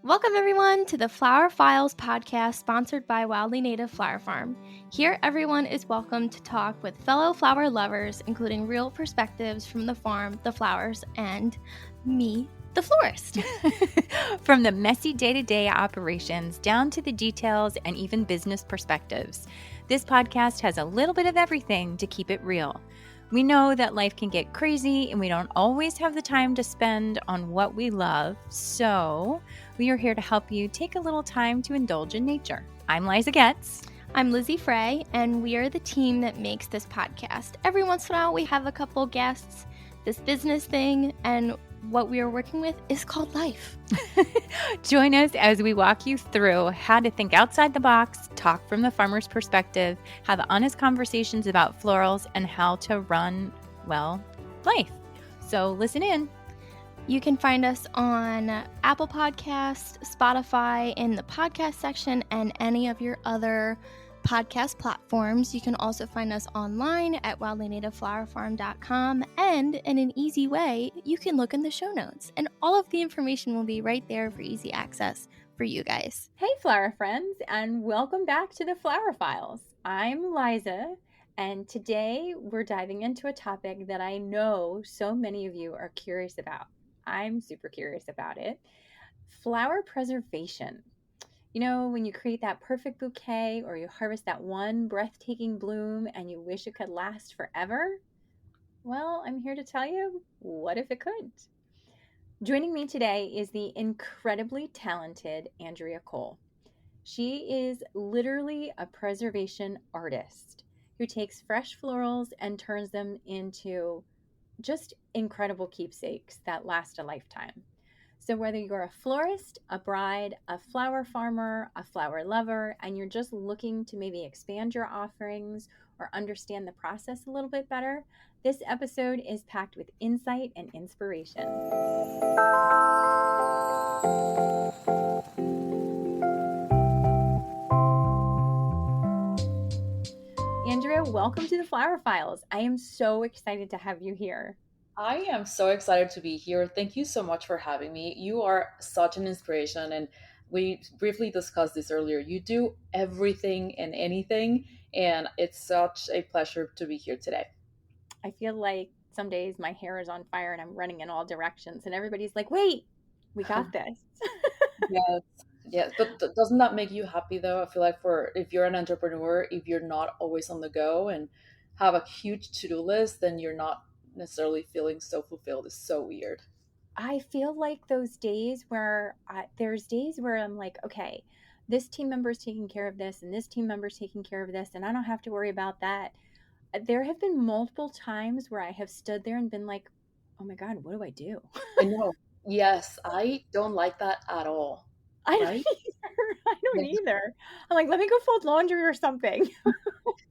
Welcome everyone to the Flower Files podcast sponsored by Wildly Native Flower Farm. Here everyone is welcome to talk with fellow flower lovers, including real perspectives from the farm, the flowers, and me, the florist. From the messy day-to-day operations down to the details and even business perspectives, this podcast has a little bit of everything to keep it real. We know that life can get crazy and we don't always have the time to spend on what we love, so we are here to help you take a little time to indulge in nature. I'm Liza Getz. I'm Lizzie Frey, and we are the team that makes this podcast. Every once in a while we have a couple guests, this business thing, and what we are working with is called life. Join us as we walk you through how to think outside the box, talk from the farmer's perspective, have honest conversations about florals, and how to run, well, life. So listen in. You can find us on Apple Podcasts, Spotify, in the podcast section, and any of your other podcast platforms. You can also find us online at wildlynativeflowerfarm.com, and in an easy way, you can look in the show notes, and all of the information will be right there for easy access for you guys. Hey flower friends, and welcome back to the Flower Files. I'm Liza, and today we're diving into a topic that I know so many of you are curious about. I'm super curious about it. Flower preservation. You know, when you create that perfect bouquet or you harvest that one breathtaking bloom and you wish it could last forever? Well, I'm here to tell you, what if it could? Joining me today is the incredibly talented Andrea Cole. She is literally a preservation artist who takes fresh florals and turns them into just incredible keepsakes that last a lifetime. So whether you're a florist, a bride, a flower farmer, a flower lover, and you're just looking to maybe expand your offerings or understand the process a little bit better, this episode is packed with insight and inspiration. Andrea, welcome to the Flower Files. I am so excited to have you here. I am so excited to be here. Thank you so much for having me. You are such an inspiration, and we briefly discussed this earlier. You do everything and anything, and it's such a pleasure to be here today. I feel like some days my hair is on fire and I'm running in all directions, and everybody's like, wait, we got this. Yes, yes. But doesn't that make you happy though? I feel like if you're an entrepreneur, if you're not always on the go and have a huge to-do list, then you're not necessarily feeling so fulfilled. It's so weird. I feel like those days where there's days where I'm like, okay, this team member's taking care of this and this team member's taking care of this, and I don't have to worry about that. There have been multiple times where I have stood there and been like, oh my God, what do I do? I know. Yes, I don't like that at all. I don't Right? either. I don't Yeah. either. I'm like, let me go fold laundry or something.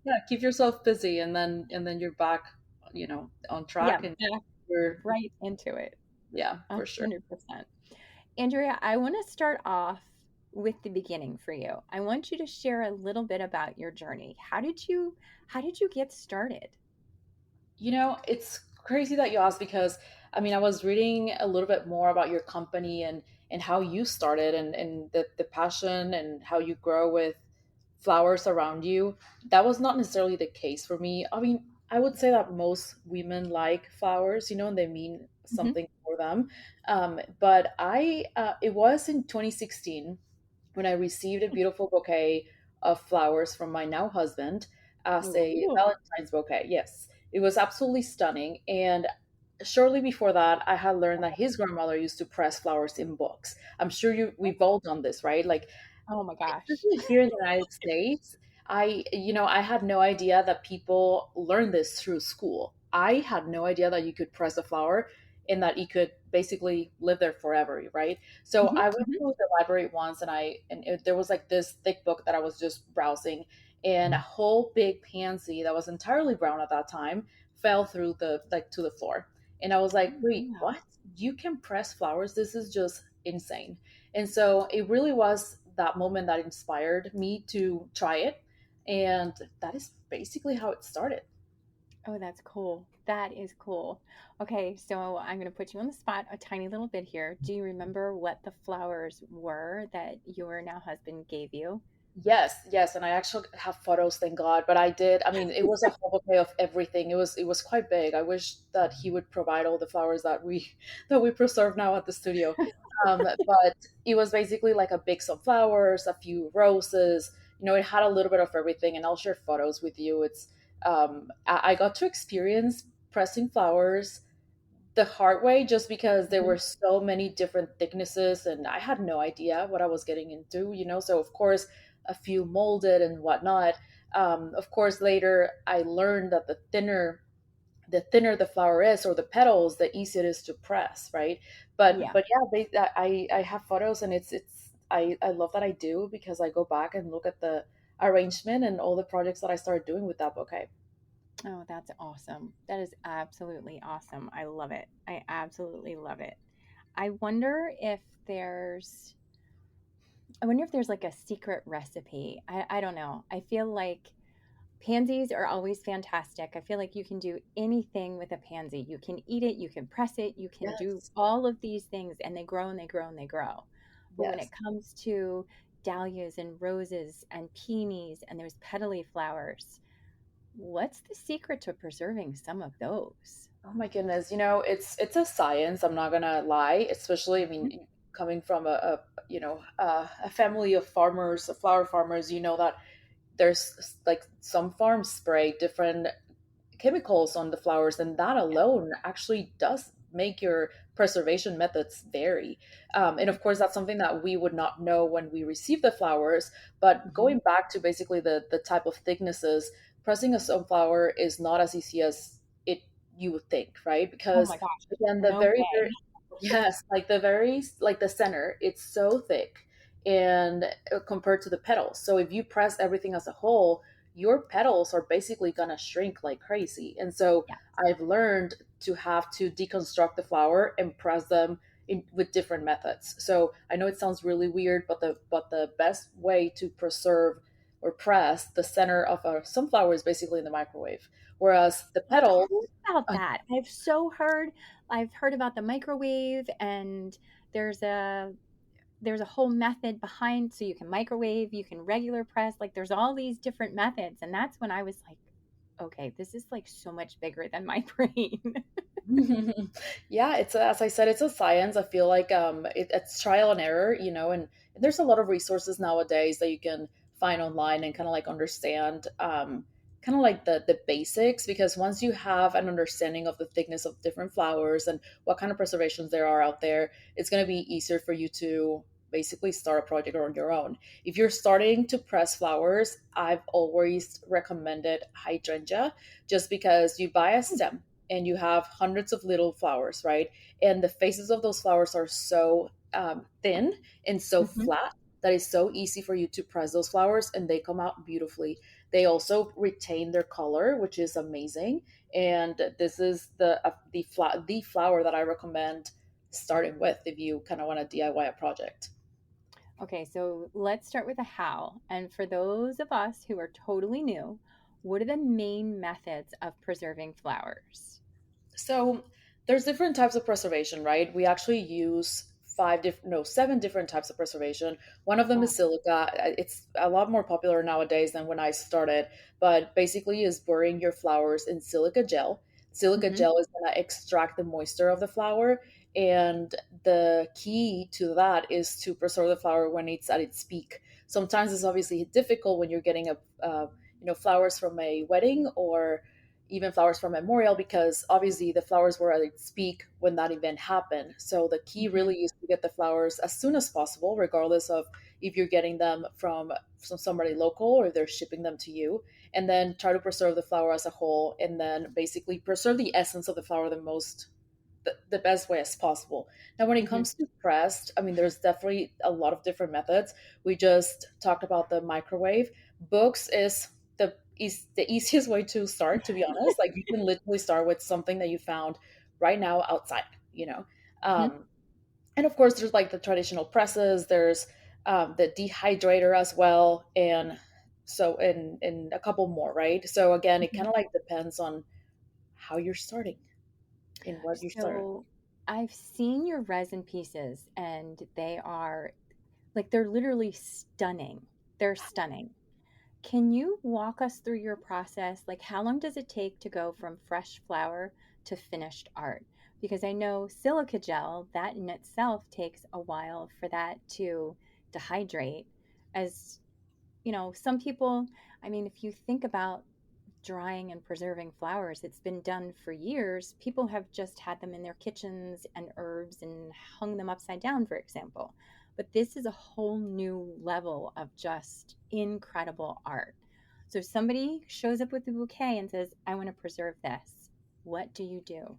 Yeah, keep yourself busy, and then you're back, on Yeah, track, and back you're right into it. yeah, for sure. 100%. Andrea, I want to start off with the beginning for you. I want you to share a little bit about your journey. How did you get started? It's crazy that you asked because I was reading a little bit more about your company and how you started and the passion and how you grow with flowers around you. That was not necessarily the case for me. I would say that most women like flowers, and they mean Mhm. something for them. But it was in 2016 when I received a beautiful bouquet of flowers from my now husband as a Ooh. Valentine's bouquet. Yes, it was absolutely stunning. And shortly before that, I had learned that his grandmother used to press flowers in books. I'm sure we've all done this, right? Like, Oh my gosh. especially here in the United States, I had no idea that people learn this through school. I had no idea that you could press a flower and that it could basically live there forever, right? So Mhm, I went mhm. to the library once, there was like this thick book that I was just browsing, and a whole big pansy that was entirely brown at that time fell through the like to the floor, and I was like, Oh, wait, yeah. what? You can press flowers? This is just insane. And so it really was that moment that inspired me to try it. And that is basically how it started. Oh, that's cool. That is cool. Okay, so I'm going to put you on the spot a tiny little bit here. Do you remember what the flowers were that your now husband gave you? Yes, yes, and I actually have photos, thank God. But I did. I mean, it was a whole bouquet of everything. It was quite big. I wish that he would provide all the flowers that we that we preserve now at the studio. But it was basically like a big sunflowers, a few roses. It had a little bit of everything, and I'll share photos with you. I got to experience pressing flowers the hard way just because there Mhm. were so many different thicknesses and I had no idea what I was getting into. So of course a few molded and whatnot. Of course later I learned that the thinner the flower is or the petals, the easier it is to press, right? but Yeah. but yeah, I have photos and I love that I do because I go back and look at the arrangement and all the projects that I started doing with that bouquet. Oh, that's awesome. That is absolutely awesome. I love it. I absolutely love it. I wonder if there's I wonder if there's like a secret recipe. I don't know. I feel like pansies are always fantastic. I feel like you can do anything with a pansy. You can eat it, you can press it, you can do Yes, all of these things, and they grow and they grow and they grow. But when it yes. comes to dahlias and roses and peonies and those petally flowers, what's the secret to preserving some of those? Oh my goodness, it's a science. I'm not gonna lie. Especially, I Mhm. mean, coming from a family of farmers, of flower farmers, you know that there's like some farms spray different chemicals on the flowers, and that Yeah. alone actually does make your preservation methods vary. And of course, that's something that we would not know when we receive the flowers. But Mhm. going back to basically the type of thicknesses, pressing a sunflower is not as easy as it you would think, right? Oh Because my gosh. again, the No very, way. very yes, like the center, it's so thick and compared to the petals. So if you press everything as a whole, your petals are basically gonna shrink like crazy. And so Yeah. I've learned to have to deconstruct the flower and press them with different methods. So I know it sounds really weird, but the best way to preserve or press the center of a sunflower is basically in the microwave. Whereas the I've petals, heard about uh, that. I've heard about the microwave, and there's a there's a whole method behind, so you can microwave, you can regular press, like there's all these different methods, and that's when I was like, okay, this is like so much bigger than my brain. yeah, as I said, it's a science. I feel like it's trial and error, and there's a lot of resources nowadays that you can find online and kind of like understand, kind of like the basics. Because once you have an understanding of the thickness of different flowers and what kind of preservations there are out there, it's going to be easier for you to basically start a project on your own. If you're starting to press flowers, I've always recommended hydrangea, just because you buy a stem and you have hundreds of little flowers, right? And the faces of those flowers are so thin and so Mhm. flat that it's so easy for you to press those flowers and they come out beautifully. They also retain their color, which is amazing. And this is the flower that I recommend starting with if you kind of want to DIY a project. Okay, so let's start with a how. And for those of us who are totally new, what are the main methods of preserving flowers? So there's different types of preservation, right? We actually use seven different types of preservation. One of them Wow. is silica. It's a lot more popular nowadays than when I started, but basically is burying your flowers in silica gel. Silica Hmm. gel is going to extract the moisture of the flower, and the key to that is to preserve the flower when it's at its peak. Sometimes it's obviously difficult when you're getting flowers from a wedding or even flowers for memorial, because obviously the flowers were at its peak when that event happened. So the key Hmm. really is to get the flowers as soon as possible, regardless of if you're getting them from somebody local or if they're shipping them to you. And then try to preserve the flower as a whole, and then basically preserve the essence of the flower the best way as possible. Now, when it Hmm. comes to pressed, I mean, there's definitely a lot of different methods. We just talked about the microwave. Books is the easiest way to start, to be honest. Like you can literally start with something that you found right now outside, you know. Hmm. Um, and of course, there's like the traditional presses. There's the dehydrator as well, and so and a couple more, right? So again, it kind of like depends on how you're starting and what you start. So I've seen your resin pieces and they are like they're literally stunning. They're stunning. Can you walk us through your process? Like, how long does it take to go from fresh flower to finished art? Because I know silica gel, that in itself takes a while for that to dehydrate. As you know, some people, I mean, if you think about drying and preserving flowers, it's been done for years. People have just had them in their kitchens and herbs and hung them upside down, for example. But this is a whole new level of just incredible art. So if somebody shows up with a bouquet and says, I want to preserve this, what do you do?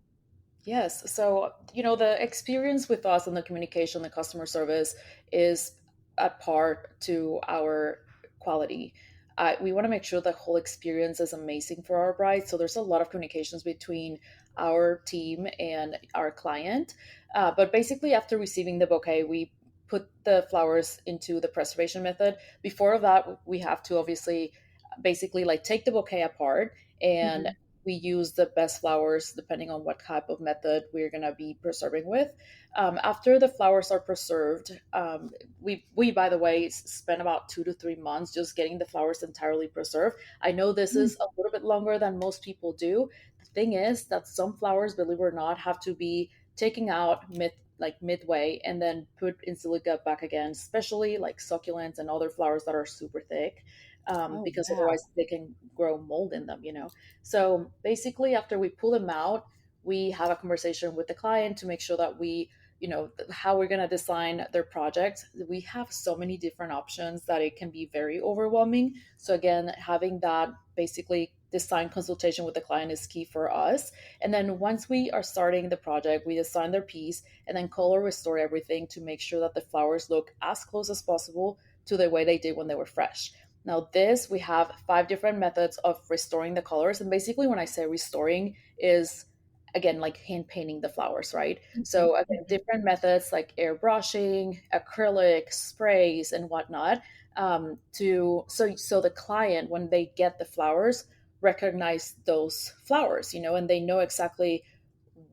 Yes. So, the experience with us and the communication, the customer service is at part to our quality. We want to make sure the whole experience is amazing for our bride. So, there's a lot of communications between our team and our client. But basically, after receiving the bouquet, we put the flowers into the preservation method. Before that, we have to obviously basically like take the bouquet apart and Hmm. we use the best flowers depending on what type of method we're going to be preserving with. After the flowers are preserved, we by the way spend about 2 to 3 months just getting the flowers entirely preserved. I know this is a little bit longer than most people do. The thing is that some flowers, believe it or not, have to be taken out midway and then put in silica back again, especially like succulents and other flowers that are super thick, Oh, because wow. otherwise they can grow mold in them. So basically, after we pull them out, we have a conversation with the client to make sure that how we're going to design their project. We have so many different options that it can be very overwhelming. So, again, having that basically design consultation with the client is key for us. And then once we are starting the project, we design their piece and then color restore everything to make sure that the flowers look as close as possible to the way they did when they were fresh. Now, we have 5 different methods of restoring the colors. And basically, when I say restoring, is again like hand painting the flowers, right? Hmm. So, again, Hmm. different methods like airbrushing, acrylic, sprays, and whatnot. So the client, when they get the flowers, recognize those flowers, and they know exactly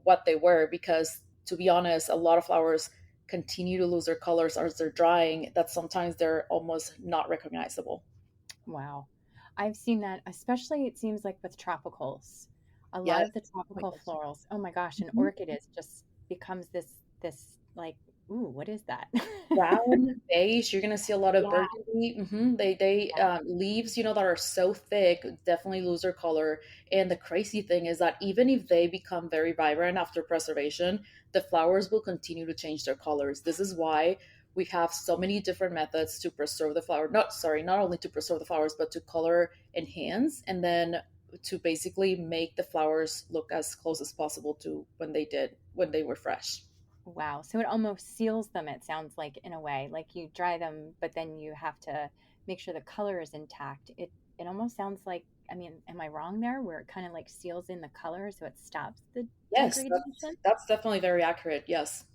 what they were because, to be honest, a lot of flowers continue to lose their colors as they're drying, that sometimes they're almost not recognizable. Wow. I've seen that, especially it seems like with tropicals. A lot Yes. of the Oh my tropical gosh. florals. Oh my gosh, an Mhm. orchid is just becomes this like, ooh, what is that? Brown, beige, you're gonna see a lot of Yeah, burgundy. They yeah. leaves, that are so thick, definitely lose their color. And the crazy thing is that even if they become very vibrant after preservation, the flowers will continue to change their colors. This is why we have so many different methods to preserve the flower. Not only to preserve the flowers, but to color enhance and then to basically make the flowers look as close as possible to when they were fresh. Wow. So it almost seals them, it sounds like, in a way. Like you dry them, but then you have to make sure the color is intact. It almost sounds like, I mean, am I wrong there? Where it kind of like seals in the color so it stops the Yes, degradation? that's definitely very accurate. Yes.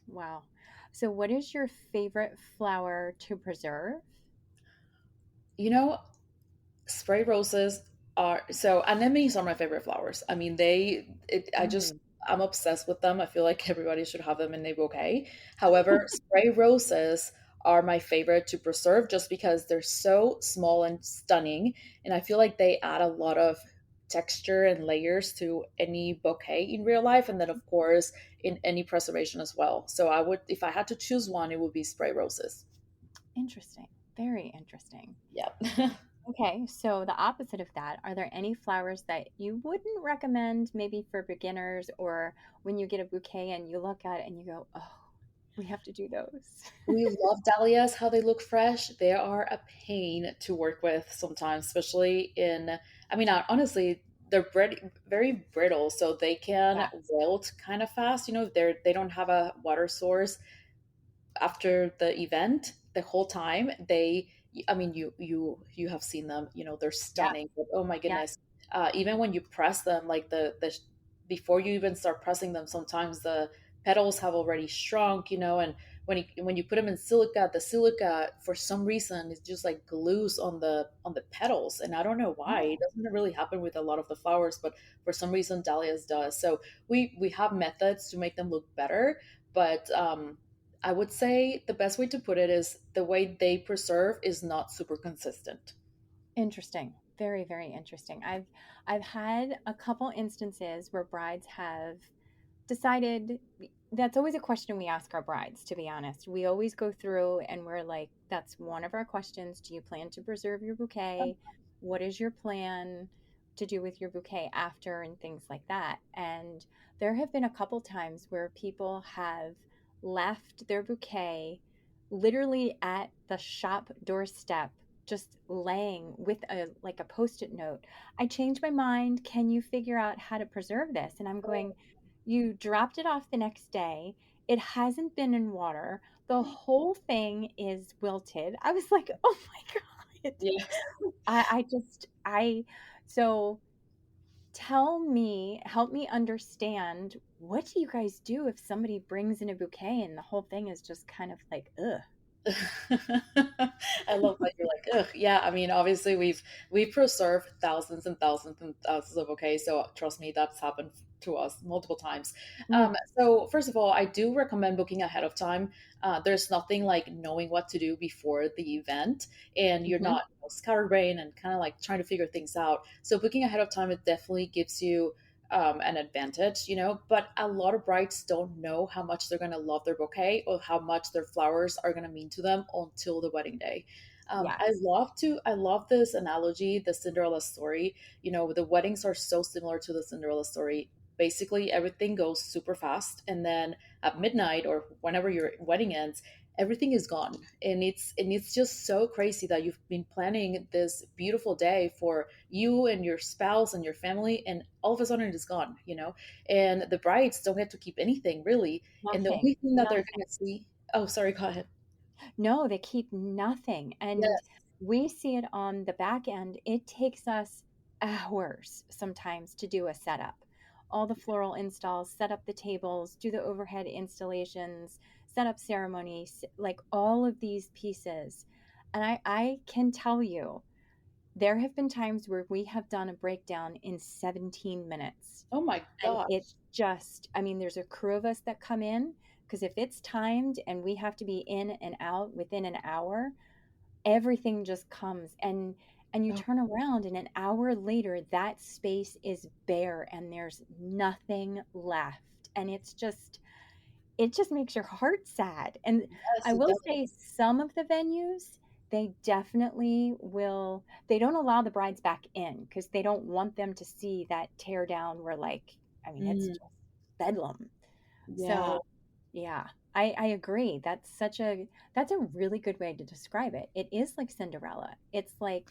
Wow. So what is your favorite flower to preserve? You know, spray roses are so anemones are my favorite flowers. I mean, Mm. I'm obsessed with them. I feel like everybody should have them in their bouquet. However, spray roses are my favorite to preserve just because they're so small and stunning. And I feel like they add a lot of texture and layers to any bouquet in real life. And then, of course, in any preservation as well. So if I had to choose one, it would be spray roses. Interesting. Very interesting. Yeah. Okay, so the opposite of that, are there any flowers that you wouldn't recommend maybe for beginners or when you get a bouquet and you look at it and you go, oh, we have to do those? We love dahlias, how they look fresh. They are a pain to work with sometimes, especially I mean, honestly, they're very brittle, so they can Yeah. wilt kind of fast. They don't have a water source after the event. The whole time I mean, you have seen them. They're Yeah. stunning. But oh my Yeah. goodness, even when you press them, like before you even start pressing them, sometimes the petals have already shrunk. And when you put them in silica, the silica for some reason is just like glues on the petals, and I don't know why. It Oh, doesn't really happen with a lot of the flowers, but for some reason dahlias does. So we have methods to make them look better, but I would say the best way to put it is the way they preserve is not super consistent. interesting. Very, very interesting. I've had a couple instances where brides have decided. That's always a question we ask our brides, to be honest. We always go through and we're like, that's one of our questions. Do you plan to preserve your bouquet? What is your plan to do with your bouquet after, and things like that? And there have been a couple times where people have left their bouquet literally at the shop doorstep, just laying with a like a post-it note. I changed my mind. Can you figure out how to preserve this? And I'm going, you dropped it off the next day. It hasn't been in water. The whole thing is wilted. I was like, oh my God. Yeah. I just, so tell me, help me understand, what do you guys do if somebody brings in a bouquet and the whole thing is just kind of like, ugh? I love that you're like, ugh, yeah. I mean, obviously we've preserved thousands and thousands and thousands of bouquets, so trust me, that's happened to us multiple times. Mm, So first of all, I do recommend booking ahead of time. There's nothing like knowing what to do before the event, and you're mhm. not scatterbrained and kind of like trying to figure things out. So booking ahead of time, it definitely gives you an advantage, you know, but a lot of brides don't know how much they're going to love their bouquet or how much their flowers are going to mean to them until the wedding day. Yes. I love this analogy, the Cinderella story. You know, the weddings are so similar to the Cinderella story. Basically, everything goes super fast, and then at midnight or whenever your wedding ends, everything is gone, and it's just so crazy that you've been planning this beautiful day for you and your spouse and your family, and all of a sudden it's gone, you know. And the brides don't get to keep anything really, and the Nothing. only thing that they're Nothing. going to see. Oh, sorry, go ahead. No, they keep nothing. And Yes. we see it on the back end. It takes us hours sometimes to do a setup. All the floral installs, set up the tables, do the overhead installations, set up ceremonies, like all of these pieces. And I can tell you, there have been times where we have done a breakdown in 17 minutes. Oh my And gosh. it's just, I mean, there's a crew of us that come in, because if it's timed and we have to be in and out within an hour, everything just comes, and you Oh, turn around and an hour later that space is bare and there's nothing left. And it just makes your heart sad. And yes, I it will does. say some of the venues, they definitely will, they don't allow the brides back in because they don't want them to see that tear down where, like, I mean, it's Mm, just bedlam. yeah. So yeah, I agree. That's a really good way to describe it. It is like Cinderella. It's like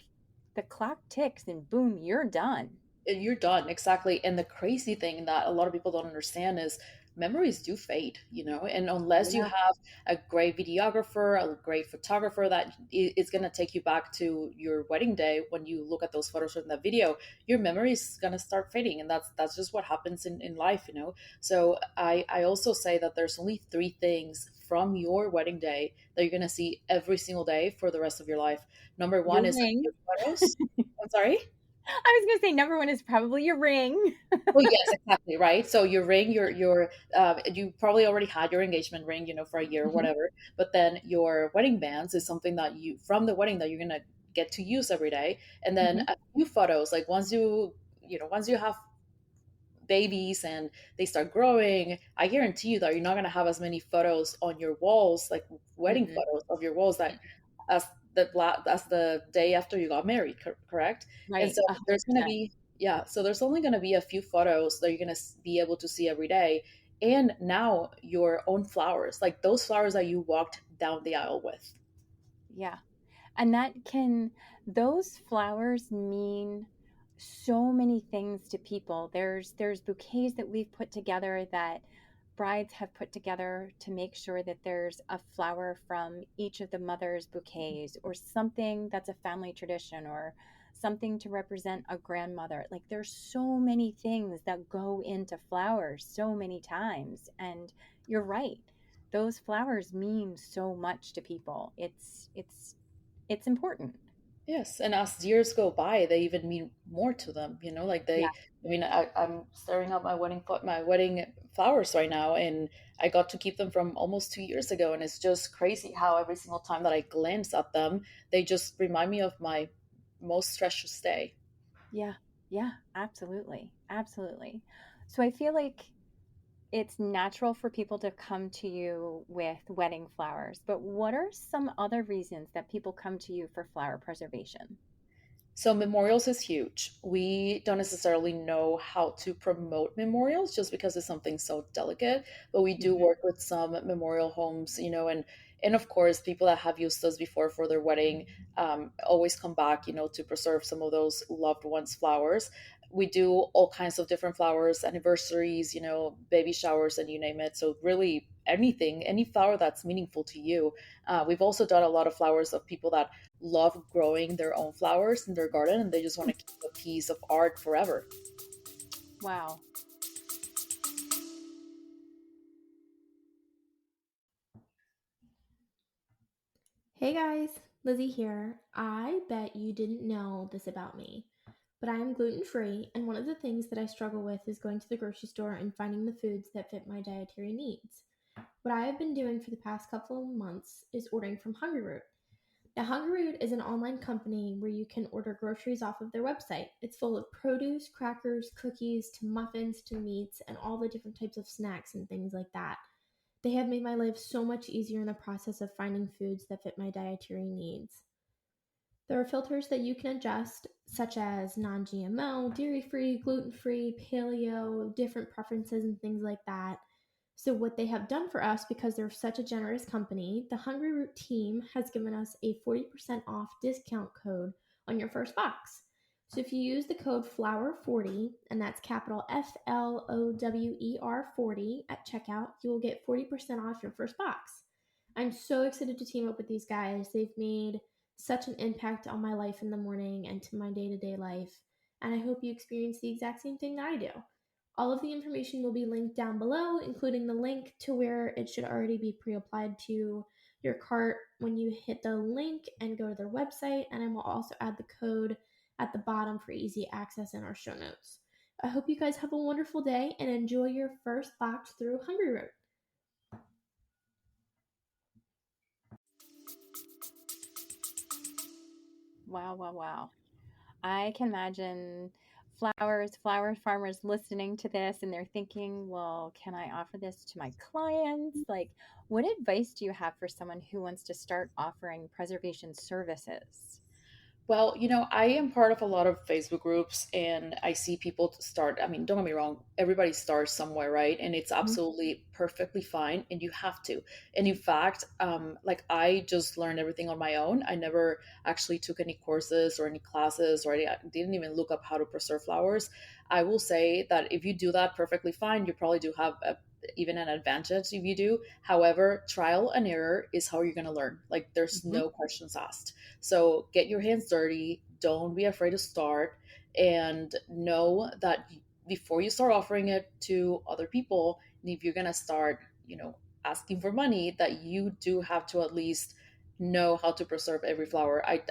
the clock ticks and boom, you're done. You're done, exactly. And the crazy thing that a lot of people don't understand is memories do fade, you know. And unless you Yeah. have a great videographer, a great photographer that is going to take you back to your wedding day, when you look at those photos from that video, your memory is going to start fading, and that's just what happens in life, you know. So I also say that there's only three things from your wedding day that you're going to see every single day for the rest of your life. Number Your one is ring. your photos. I'm sorry. I was gonna say number one is probably your ring. Well, yes, exactly, right. So your ring, you probably already had your engagement ring, you know, for a year or Mhm. whatever. But then your wedding bands is something that you from the wedding that you're gonna get to use every day. And then Mhm. a few photos, like once you have babies and they start growing, I guarantee you that you're not gonna have as many photos on your walls, like wedding Mm-mm. photos of your walls, that as as the day after you got married, correct? And Right. so there's going to 100%. be, yeah, so there's only going to be a few photos that you're going to be able to see every day. And now your own flowers, like those flowers that you walked down the aisle with. Yeah. And those flowers mean so many things to people. There's bouquets that we've put together, that brides have put together, to make sure that there's a flower from each of the mother's bouquets, or something that's a family tradition, or something to represent a grandmother. Like, there's so many things that go into flowers so many times. And you're right. those flowers mean so much to people. It's important. Yes, and as years go by, they even mean more to them. Like Yeah. I'm staring at my wedding flowers right now, and I got to keep them from almost 2 years ago, and it's just crazy how every single time that I glance at them, they just remind me of my most precious day. Yeah. Yeah, absolutely. Absolutely. So I feel like it's natural for people to come to you with wedding flowers, but what are some other reasons that people come to you for flower preservation? So memorials is huge. We don't necessarily know how to promote memorials just because it's something so delicate, but we do Mhm. work with some memorial homes, and of course, people that have used us before for their wedding always come back, to preserve some of those loved ones' flowers. We do all kinds of different flowers, anniversaries, baby showers, and you name it. So really, anything, any flower that's meaningful to you. We've also done a lot of flowers of people that love growing their own flowers in their garden and they just want to keep a piece of art forever. Wow. Hey guys, Lizzie here. I bet you didn't know this about me, but I am gluten free, and one of the things that I struggle with is going to the grocery store and finding the foods that fit my dietary needs. What I have been doing for the past couple of months is ordering from Hungry Root. Now, Hungry Root is an online company where you can order groceries off of their website. It's full of produce, crackers, cookies, to muffins, to meats, and all the different types of snacks and things like that. They have made my life so much easier in the process of finding foods that fit my dietary needs. There are filters that you can adjust, such as non GMO, dairy free, gluten free, paleo, different preferences, and things like that. So, what they have done for us, because they're such a generous company, the Hungry Root team has given us a 40% off discount code on your first box. So, if you use the code FLOWER40, and that's capital FLOWER 40 at checkout, you will get 40% off your first box. I'm so excited to team up with these guys. They've made such an impact on my life in the morning and to my day to day life. And I hope you experience the exact same thing that I do. All of the information will be linked down below, including the link to where it should already be pre applied to your cart when you hit the link and go to their website. And I will also add the code at the bottom for easy access in our show notes. I hope you guys have a wonderful day and enjoy your first box through Hungry Root. Wow, wow, wow. I can imagine flower farmers listening to this and they're thinking, well, can I offer this to my clients? Like, what advice do you have for someone who wants to start offering preservation services? Well, I am part of a lot of Facebook groups and I see people start. I mean, don't get me wrong, everybody starts somewhere, right? And it's Mhm. absolutely perfectly fine and you have to. And in fact, like I just learned everything on my own. I never actually took any courses or any classes or I didn't even look up how to preserve flowers. I will say that if you do that perfectly fine, you probably do have even an advantage if you do. However, trial and error is how you're going to learn. Like there's Mhm. no questions asked. So get your hands dirty. Don't be afraid to start. And know that before you start offering it to other people, and if you're going to start, asking for money, that you do have to at least know how to preserve every flower. I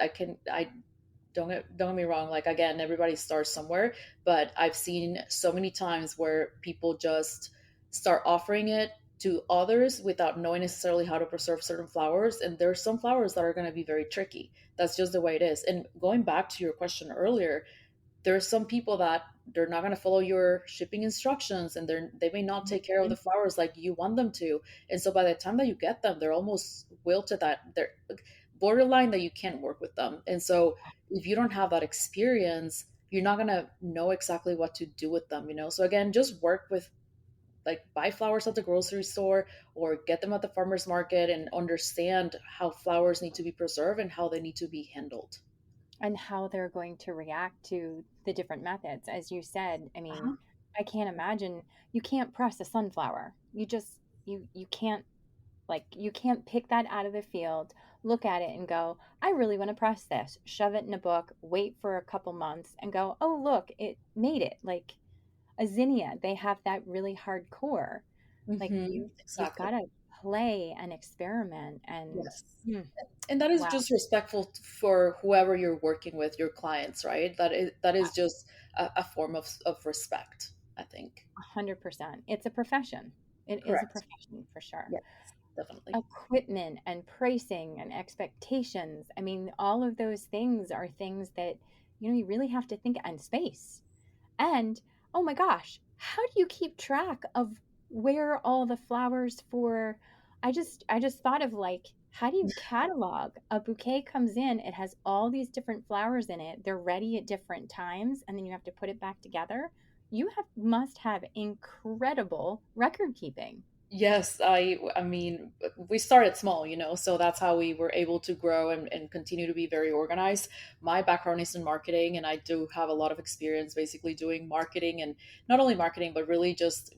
don't get me wrong. Like again, everybody starts somewhere, but I've seen so many times where people just start offering it to others without knowing necessarily how to preserve certain flowers. And there's some flowers that are going to be very tricky. That's just the way it is. And going back to your question earlier, there's some people that they're not going to follow your shipping instructions and they may not take care of the Mhm. flowers like you want them to, and so by the time that you get them they're almost wilted, that they're borderline that you can't work with them. And so if you don't have that experience, you're not going to know exactly what to do with them, so again, just work with, like, buy flowers at the grocery store or get them at the farmers market and understand how flowers need to be preserved and how they need to be handled. And how they're going to react to the different methods. As you said, I mean, Uh-huh. I can't imagine you can't press a sunflower. You can't like you can't pick that out of the field, look at it and go, I really want to press this, shove it in a book, wait for a couple months and go, oh look, it made it. Like a zinnia, they have that really hard core. Like Hmm, you've got exactly. to play and experiment and Yes. mm, And that is wow, just respectful for whoever you're working with, your clients, right? That is just a form of respect, I think. 100%. It's a profession. It is a Correct. profession for sure. Yes, definitely. Equipment and pricing and expectations. I mean, all of those things are things that, you really have to think, and space. And oh my gosh, how do you keep track of where all the flowers for I just thought of, like, how do you catalog a bouquet comes in, it has all these different flowers in it, they're ready at different times, and then you have to put it back together. You have must have incredible record keeping. Yes, I mean, we started small, so that's how we were able to grow and continue to be very organized. My background is in marketing, and I do have a lot of experience basically doing marketing, and not only marketing, but really just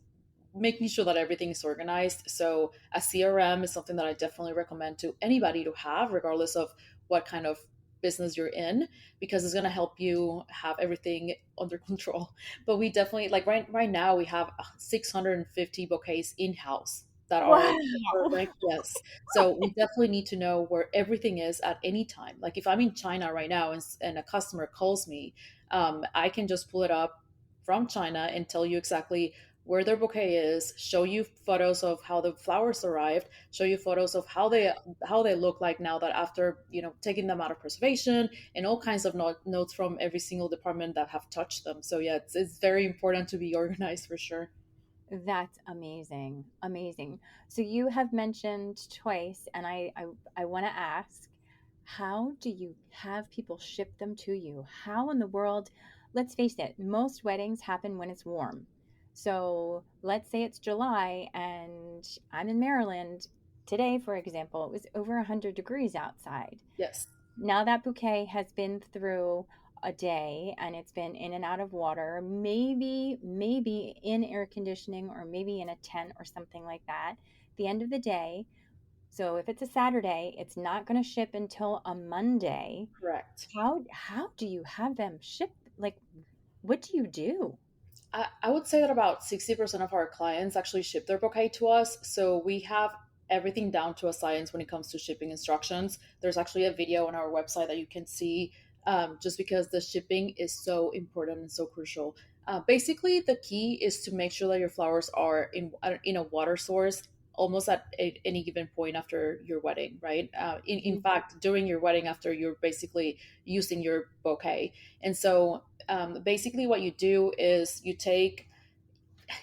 making sure that everything is organized. So a CRM is something that I definitely recommend to anybody to have, regardless of what kind of business you're in, because it's going to help you have everything under control. But we definitely, like, right now we have 650 bouquets in house that are Wow. perfect. Yes. So we definitely need to know where everything is at any time. Like if I'm in China right now and a customer calls me, I can just pull it up from China and tell you exactly where their bouquet is, show you photos of how the flowers arrived, show you photos of how they look like now that after taking them out of preservation, and all kinds of notes from every single department that have touched them. So yeah, it's very important to be organized for sure. That's amazing. Amazing. So you have mentioned twice, and I want to ask, how do you have people ship them to you? How in the world? Let's face it, most weddings happen when it's warm. So let's say it's July and I'm in Maryland. Today, for example, it was over 100 degrees outside. Yes. Now that bouquet has been through a day and it's been in and out of water, maybe in air conditioning or maybe in a tent or something like that. At the end of the day, so if it's a Saturday, it's not going to ship until a Monday. Correct. How do you have them ship? Like, what do you do? I would say that about 60% of our clients actually ship their bouquet to us. So we have everything down to a science when it comes to shipping instructions. There's actually a video on our website that you can see, just because the shipping is so important and so crucial. Basically, the key is to make sure that your flowers are in a water source almost at any given point after your wedding, right? In Mhm. fact, during your wedding, after you're basically using your bouquet. And so basically what you do is you take,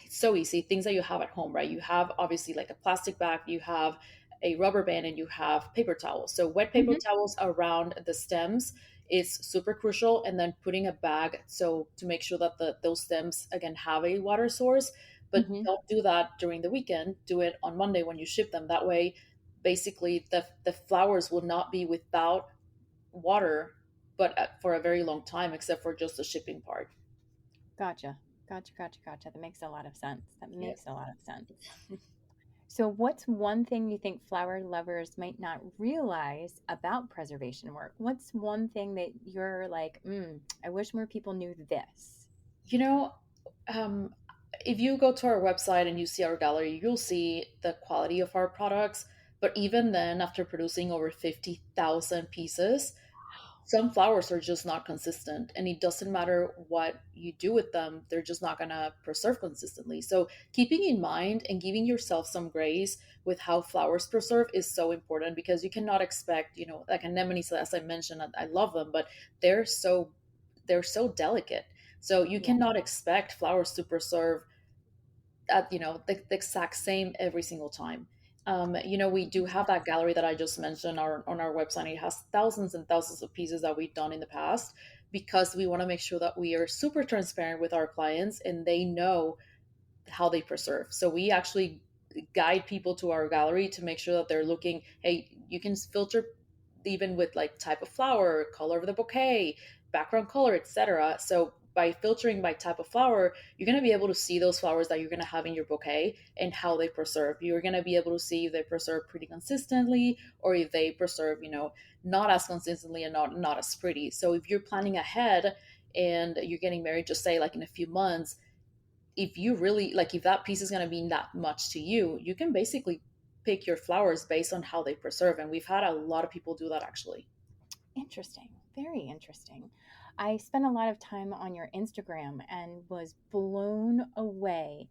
it's so easy, things that you have at home, right? You have obviously like a plastic bag, you have a rubber band, and you have paper towels. So wet paper Mhm. towels around the stems is super crucial, and then putting a bag so to make sure that those stems again have a water source. But Mhm. don't do that during the weekend, do it on Monday when you ship them. That way basically the flowers will not be without water, but for a very long time, except for just the shipping part. Gotcha. Gotcha. That makes a lot of sense. That Yes. makes a lot of sense. So, what's one thing you think flower lovers might not realize about preservation work? What's one thing that you're like, I wish more people knew this? You know, um, if you go to our website and you see our gallery, you'll see the quality of our products. But even then, after producing over 50,000 pieces, some flowers are just not consistent. And it doesn't matter what you do with them, they're just not going to preserve consistently. So, keeping in mind and giving yourself some grace with how flowers preserve is so important, because you cannot expect, like anemones, as I mentioned, I love them, but they're so they're so delicate. So you Yeah. cannot expect flowers to preserve at the exact same every single time. We do have that gallery that I just mentioned on our website. It has thousands and thousands of pieces that we've done in the past, because we want to make sure that we are super transparent with our clients and they know how they preserve. So we actually guide people to our gallery to make sure that they're looking, hey, you can filter even with like type of flower, color of the bouquet, background color, etc. So by filtering by type of flower, you're going to be able to see those flowers that you're going to have in your bouquet and how they preserve. You're going to be able to see if they preserve pretty consistently, or if they preserve, not as consistently and not as pretty. So if you're planning ahead and you're getting married, just say like in a few months, if you really like, if that piece is going to mean that much to you, you can basically pick your flowers based on how they preserve. And we've had a lot of people do that actually. Interesting. Very interesting. I spent a lot of time on your Instagram and was blown away.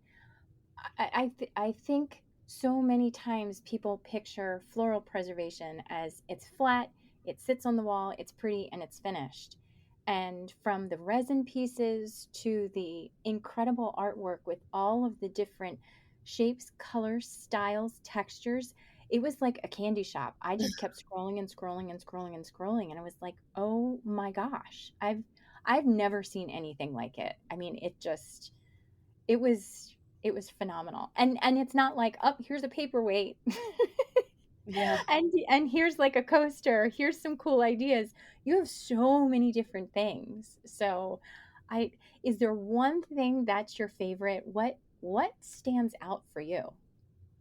I think so many times people picture floral preservation as it's flat, it sits on the wall, it's pretty, and it's finished. And from the resin pieces to the incredible artwork with all of the different shapes, colors, styles, textures, it was like a candy shop. I just kept scrolling and scrolling and scrolling and scrolling, and I was like, "Oh my gosh, I've never seen anything like it." I mean, it was it was phenomenal. And it's not like, oh, here's a paperweight. Yeah. And here's like a coaster, here's some cool ideas. You have so many different things. So I is there one thing that's your favorite? What stands out for you?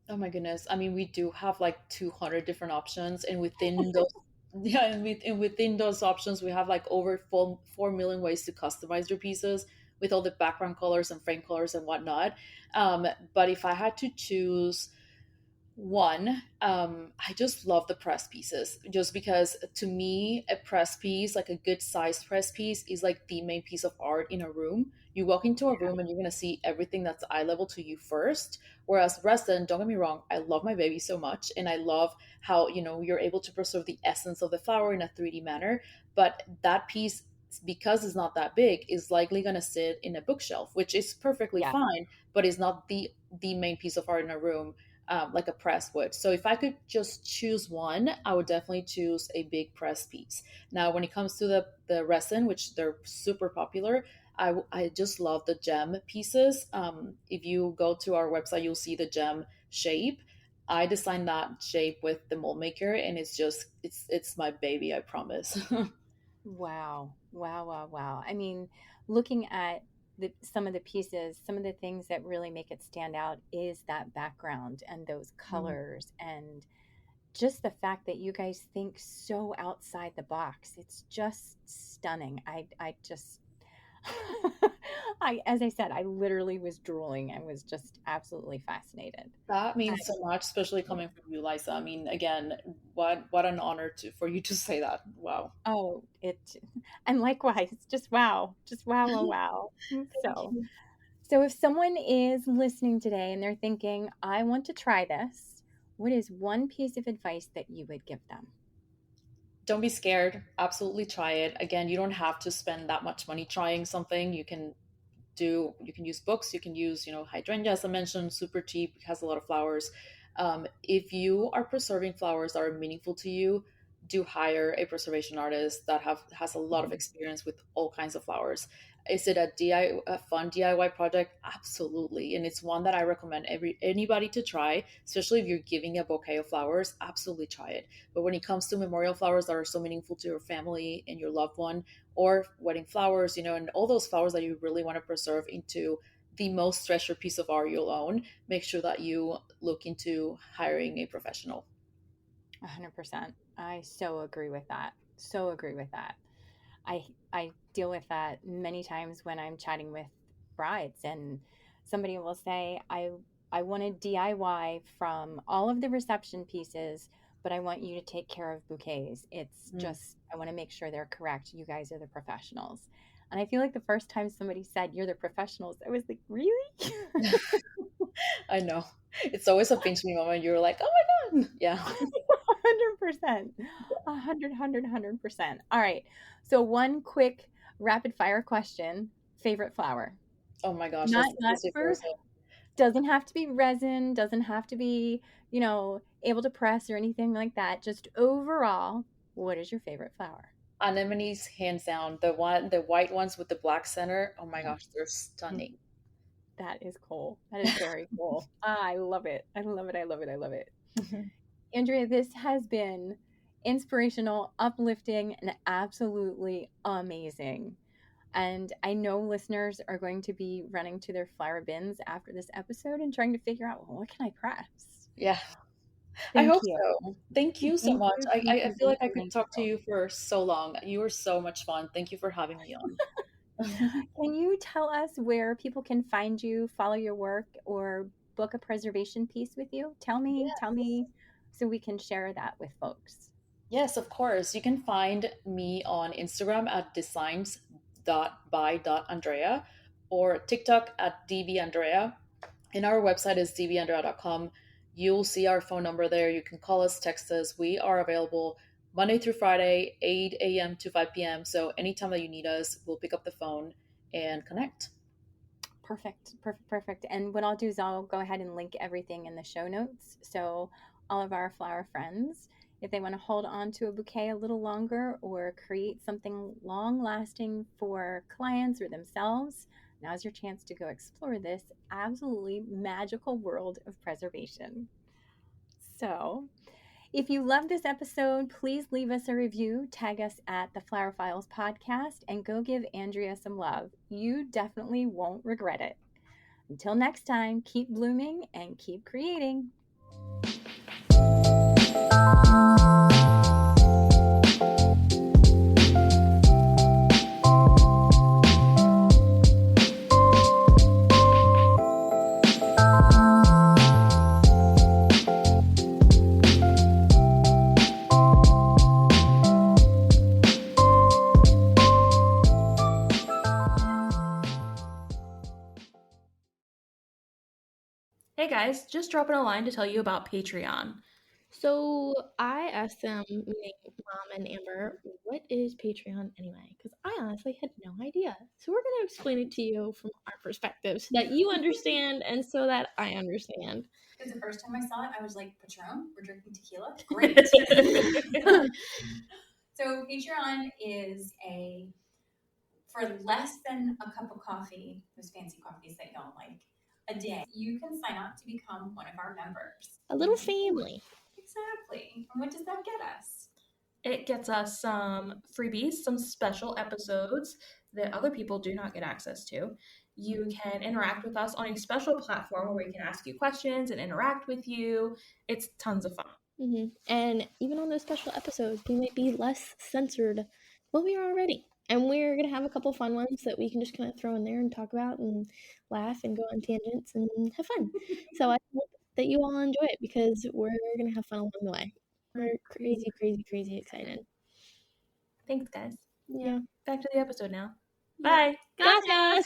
Oh my goodness. I mean, we do have like 200 different options, and within those, yeah, and within those options, we have like over 4 million ways to customize your pieces with all the background colors and frame colors and whatnot. But if I had to choose one, I just love the press pieces, just because to me, a press piece, like a good sized press piece, is like the main piece of art in a room. You walk into a room and you're gonna see everything that's eye level to you first. Whereas resin, don't get me wrong, I love my baby so much, and I love how you're able to preserve the essence of the flower in a 3D manner. But that piece, because it's not that big, is likely gonna sit in a bookshelf, which is perfectly Yeah. fine, but is not the main piece of art in a room, like a press would. So if I could just choose one, I would definitely choose a big press piece. Now, when it comes to the resin, which they're super popular, I just love the gem pieces. If you go to our website, you'll see the gem shape. I designed that shape with the mold maker, and it's my baby. I promise. Wow. Wow, wow, wow. I mean, looking at some of the pieces, some of the things that really make it stand out is that background and those Mm. colors and just the fact that you guys think so outside the box. It's just stunning. I just I as I said, I literally was drooling. I was just absolutely fascinated. That I, means so much, especially coming from you, Liza. I mean, again, what an honor for you to say that. Wow. oh, it and likewise, just wow. Just wow, wow, wow. Thank So, you. so if someone is listening today and they're thinking, I want to try this, what is one piece of advice that you would give them? Don't be scared. Absolutely try it. Again, you don't have to spend that much money trying something. You can use books, you can use hydrangeas, as I mentioned, super cheap, has a lot of flowers. If you are preserving flowers that are meaningful to you, do hire a preservation artist that has a lot of Mhm. experience with all kinds of flowers. Is it a fun DIY project? Absolutely, and it's one that I recommend anybody to try, especially if you're giving a bouquet of flowers. Absolutely try it. But when it comes to memorial flowers that are so meaningful to your family and your loved one, or wedding flowers, and all those flowers that you really want to preserve into the most treasured piece of art you'll own, make sure that you look into hiring a professional. 100%. I so agree with that. So agree with that. I deal with that many times when I'm chatting with brides and somebody will say, I want to DIY from all of the reception pieces, but I want you to take care of bouquets. It's Mm. just I want to make sure they're correct. You guys are the professionals. And I feel like the first time somebody said you're the professionals, I was like, really? I know. It's always a pinch me moment. You're like, oh my God. Yeah. 100%. 100%. All right. So one quick rapid fire question. Favorite flower? Oh my gosh. I Not said not this before. for So doesn't have to be resin, doesn't have to be, able to press or anything like that. Just overall, what is your favorite flower? anemones, hands down. The white ones with the black center. Oh my gosh, they're Mm, stunning. that is cool. That is very cool. I love it. I love it. I love it. I love it. Mhm. Andrea, this has been inspirational, uplifting, and absolutely amazing. And I know listeners are going to be running to their flower bins after this episode and trying to figure out, well, what can I press? Yeah. I Thank hope you. so. Thank you so Thank much. you. I feel like I could Thank talk to you. you for so long. You were so much fun. Thank you for having me on. Can you tell us where people can find you, follow your work, or book a preservation piece with you? Tell me, so we can share that with folks. Yes, of course. You can find me on Instagram at designs.by.andrea or TikTok at dbandrea. And our website is dbandrea.com. You'll see our phone number there. You can call us, text us. We are available Monday through Friday, 8 a.m. to 5 p.m. So anytime that you need us, we'll pick up the phone and connect. Perfect. And what I'll do is I'll go ahead and link everything in the show notes. So all of our flower friends, if they want to hold on to a bouquet a little longer or create something long lasting for clients or themselves, now's your chance to go explore this absolutely magical world of preservation. So if you love this episode, please leave us a review, tag us at the Flower Files podcast, and go give Andrea some love. You definitely won't regret it. Until next time, keep blooming and keep creating. Hey guys, just dropping a line to tell you about Patreon. So I asked them, meaning Mom and Amber, what is Patreon anyway? Because I honestly had no idea. So we're going to explain it to you from our perspective so that you understand and so that I understand. Because the first time I saw it, I was like, Patron? We're drinking tequila? Great. So Patreon is for less than a cup of coffee, those fancy coffees that y'all like, a day, you can sign up to become one of our members. A little family. Exactly. And what does that get us? It gets us some freebies, some special episodes that other people do not get access to. You can interact with us on a special platform where we can ask you questions and interact with you. It's tons of fun. Mm-hmm. And even on those special episodes, we might be less censored than we are already. And we're going to have a couple fun ones that we can just kind of throw in there and talk about and laugh and go on tangents and have fun. So I hope that you all enjoy it because we're going to have fun along the way. We're crazy excited. Thanks, guys. Yeah. Back to the episode now. Bye. Gracias.